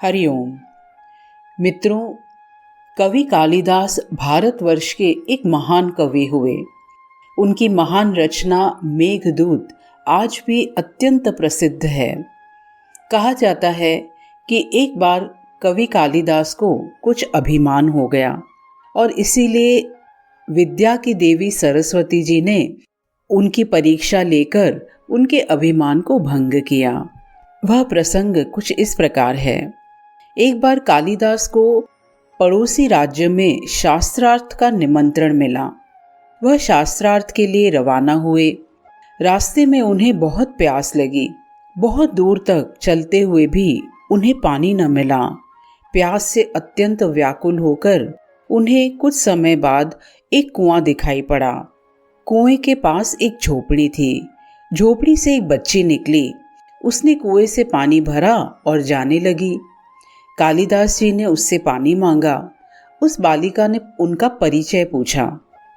हरिओम मित्रों, कवि कालिदास भारतवर्ष के एक महान कवि हुए। उनकी महान रचना मेघदूत आज भी अत्यंत प्रसिद्ध है। कहा जाता है कि एक बार कवि कालिदास को कुछ अभिमान हो गया और इसीलिए विद्या की देवी सरस्वती जी ने उनकी परीक्षा लेकर उनके अभिमान को भंग किया। वह प्रसंग कुछ इस प्रकार है। एक बार कालिदास को पड़ोसी राज्य में शास्त्रार्थ का निमंत्रण मिला। वह शास्त्रार्थ के लिए रवाना हुए। रास्ते में उन्हें बहुत प्यास लगी। बहुत दूर तक चलते हुए भी उन्हें पानी न मिला। प्यास से अत्यंत व्याकुल होकर उन्हें कुछ समय बाद एक कुआं दिखाई पड़ा। कुएं के पास एक झोपड़ी थी। झोपड़ी से एक बच्ची निकली। उसने कुएं से पानी भरा और जाने लगी। कालिदास जी ने उससे पानी मांगा। उस बालिका ने उनका परिचय पूछा।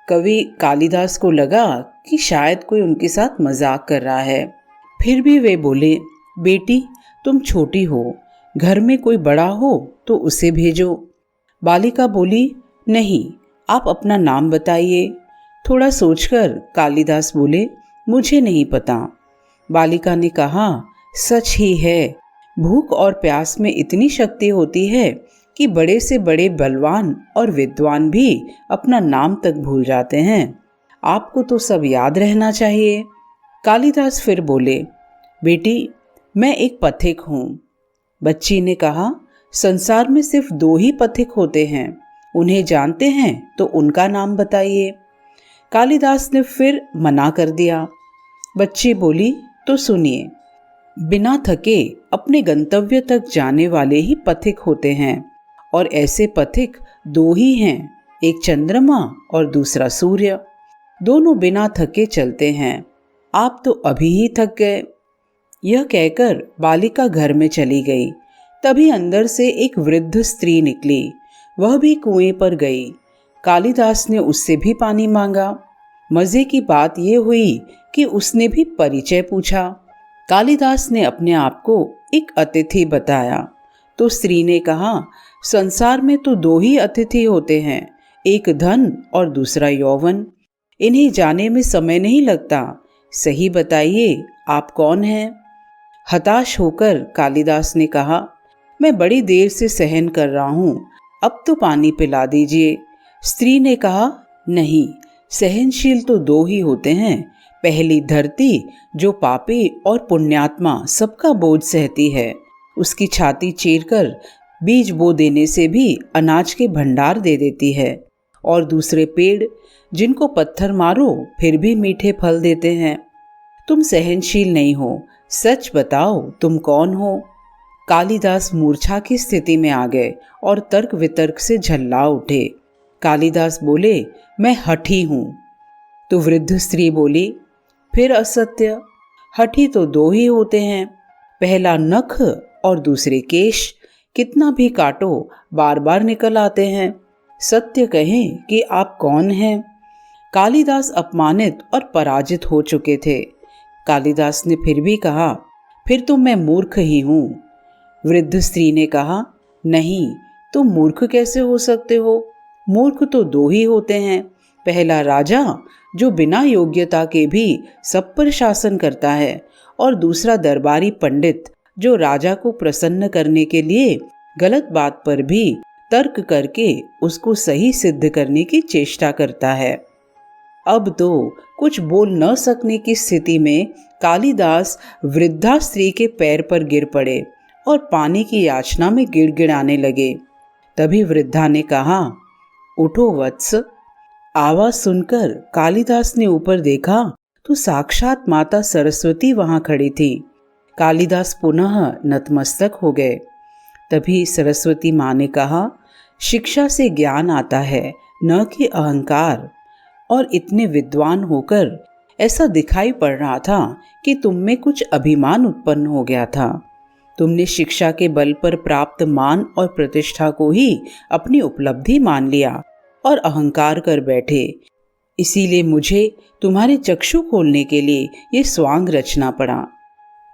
कवि कालिदास को लगा कि शायद कोई उनके साथ मजाक कर रहा है। फिर भी वे बोले, बेटी तुम छोटी हो, घर में कोई बड़ा हो तो उसे भेजो। बालिका बोली, नहीं, आप अपना नाम बताइए। थोड़ा सोचकर कालिदास बोले, मुझे नहीं पता। बालिका ने कहा, सच ही है, भूख और प्यास में इतनी शक्ति होती है कि बड़े से बड़े बलवान और विद्वान भी अपना नाम तक भूल जाते हैं। आपको तो सब याद रहना चाहिए। कालिदास फिर बोले, बेटी मैं एक पथिक हूँ। बच्ची ने कहा, संसार में सिर्फ 2 ही पथिक होते हैं, उन्हें जानते हैं तो उनका नाम बताइए। कालिदास ने फिर मना कर दिया। बच्ची बोली, तो सुनिए, बिना थके अपने गंतव्य तक जाने वाले ही पथिक होते हैं और ऐसे पथिक 2 ही हैं, एक चंद्रमा और दूसरा सूर्य। दोनों बिना थके चलते हैं। आप तो अभी ही थक गए। यह कहकर बालिका घर में चली गई। तभी अंदर से एक वृद्ध स्त्री निकली। वह भी कुएं पर गई। कालिदास ने उससे भी पानी मांगा। मजे की बात यह हुई कि उसने भी परिचय पूछा। कालिदास ने अपने आप को एक अतिथि बताया तो स्त्री ने कहा, संसार में तो 2 ही अतिथि होते हैं, एक धन और दूसरा यौवन। इन्हें जाने में समय नहीं लगता। सही बताइए, आप कौन हैं? हताश होकर कालिदास ने कहा, मैं बड़ी देर से सहन कर रहा हूँ, अब तो पानी पिला दीजिए। स्त्री ने कहा, नहीं, सहनशील तो 2 ही होते हैं। पहली धरती जो पापी और पुण्यात्मा सबका बोझ सहती है, उसकी छाती चीरकर बीज बो देने से भी अनाज के भंडार दे देती है। और दूसरे पेड़ जिनको पत्थर मारो फिर भी मीठे फल देते हैं। तुम सहनशील नहीं हो, सच बताओ तुम कौन हो? कालिदास मूर्छा की स्थिति में आ गए और तर्क वितर्क से झल्ला उठे। कालिदास बोले, मैं हठी हूँ। तो वृद्ध स्त्री बोली, फिर असत्य, हठी तो 2 ही होते हैं, पहला नख और दूसरे केश। कितना भी काटो बार बार निकल आते हैं। सत्य कहें कि आप कौन हैं? कालिदास अपमानित और पराजित हो चुके थे। कालिदास ने फिर भी कहा, फिर तो मैं मूर्ख ही हूँ। वृद्ध स्त्री ने कहा, नहीं, तुम मूर्ख कैसे हो सकते हो? मूर्ख तो 2 ही होते हैं, पहला राजा जो बिना योग्यता के भी सब पर शासन करता है और दूसरा दरबारी पंडित जो राजा को प्रसन्न करने के लिए गलत बात पर भी तर्क करके उसको सही सिद्ध करने की चेष्टा करता है। अब तो कुछ बोल न सकने की स्थिति में कालिदास वृद्धा स्त्री के पैर पर गिर पड़े और पानी की याचना में गिड़गिड़ाने लगे। तभी वृद्धा ने कहा, उठो वत्स। आवाज सुनकर कालिदास ने ऊपर देखा तो साक्षात माता सरस्वती वहां खड़ी थी। कालिदास पुनः नतमस्तक हो गए। तभी सरस्वती माँ ने कहा, शिक्षा से ज्ञान आता है, न कि अहंकार। और इतने विद्वान होकर ऐसा दिखाई पड़ रहा था कि तुम में कुछ अभिमान उत्पन्न हो गया था। तुमने शिक्षा के बल पर प्राप्त मान और प्रतिष्ठा को ही अपनी उपलब्धि मान लिया और अहंकार कर बैठे। इसीलिए मुझे तुम्हारे चक्षु खोलने के लिए ये स्वांग रचना पड़ा।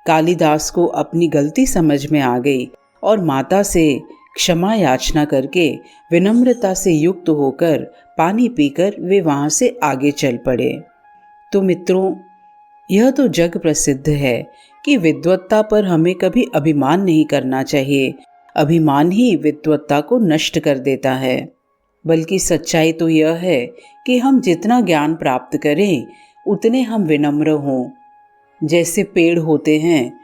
कालिदास को अपनी गलती समझ में आ गई और माता से क्षमा याचना करके विनम्रता से युक्त होकर पानी पीकर वे वहां से आगे चल पड़े। तो मित्रों, यह तो जग प्रसिद्ध है कि विद्वत्ता पर हमें कभी अभिमान नहीं करना चाहिए। अभिमान ही विद्वत्ता को नष्ट कर देता है। बल्कि सच्चाई तो यह है कि हम जितना ज्ञान प्राप्त करें उतने हम विनम्र हों। जैसे पेड़ होते हैं,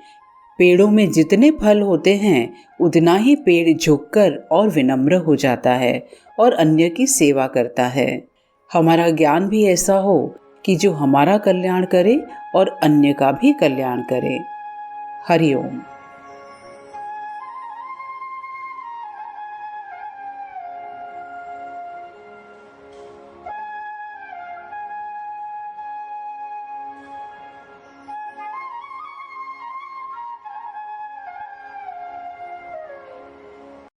पेड़ों में जितने फल होते हैं उतना ही पेड़ झुककर और विनम्र हो जाता है और अन्य की सेवा करता है। हमारा ज्ञान भी ऐसा हो कि जो हमारा कल्याण करे और अन्य का भी कल्याण करे। हरि ओम।